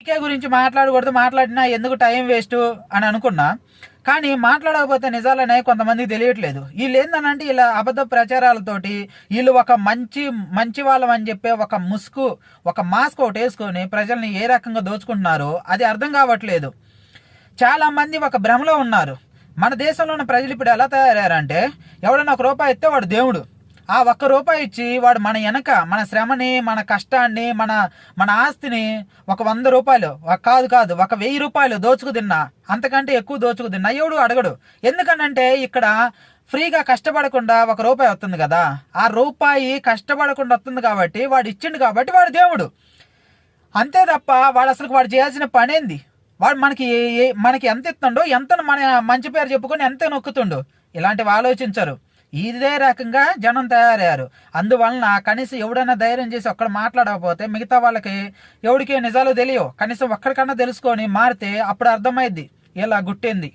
రాజకీయ గురించి మాట్లాడకూడదు, మాట్లాడినా ఎందుకు టైం వేస్ట్ అని అనుకున్నా. కానీ మాట్లాడకపోతే నిజాలనే కొంతమందికి తెలియట్లేదు. వీళ్ళు ఏందనంటే ఇలా అబద్ధ ప్రచారాలతోటి వీళ్ళు ఒక మంచి వాళ్ళం అని చెప్పే ఒక మాస్క్ ఒకటి వేసుకొని ప్రజల్ని ఏ రకంగా దోచుకుంటున్నారో అది అర్థం కావట్లేదు. చాలామంది ఒక భ్రమలో ఉన్నారు. మన దేశంలో ఉన్న ప్రజలు ఇప్పుడు ఎలా తయారయ్యారంటే ఎవడన్నా ₹1 ఇస్తే వాడు దేవుడు. ఆ ₹1 ఇచ్చి వాడు మన శ్రమని, మన కష్టాన్ని, మన ఆస్తిని ఒక ₹100 కాదు ఒక ₹1000 దోచుకు తిన్నా, అంతకంటే ఎక్కువ దోచుకు తిన్నా ఎవడు అడగడు. ఎందుకనంటే ఇక్కడ ఫ్రీగా కష్టపడకుండా ₹1 వస్తుంది కదా, ఆ రూపాయి కష్టపడకుండా వస్తుంది కాబట్టి వాడు ఇచ్చిండు కాబట్టి వాడు దేవుడు. అంతే తప్ప వాడు చేయాల్సిన పనేంది? వాడు మనకి ఎంత ఇస్తుండో, ఎంత మన మంచి పేరు చెప్పుకొని ఎంత నొక్కుతుండో ఇలాంటివి ఆలోచించరు. ఇదే రకంగా జనం తయారయ్యారు. అందువలన కనీసం ఎవడైనా ధైర్యం చేసి ఒక్కడ మాట్లాడకపోతే మిగతా వాళ్ళకి ఎవరికి నిజాలు తెలియవు. కనీసం ఒక్కడికన్నా తెలుసుకొని మారితే అప్పుడు అర్థమైద్ది ఇలా గుట్టింది.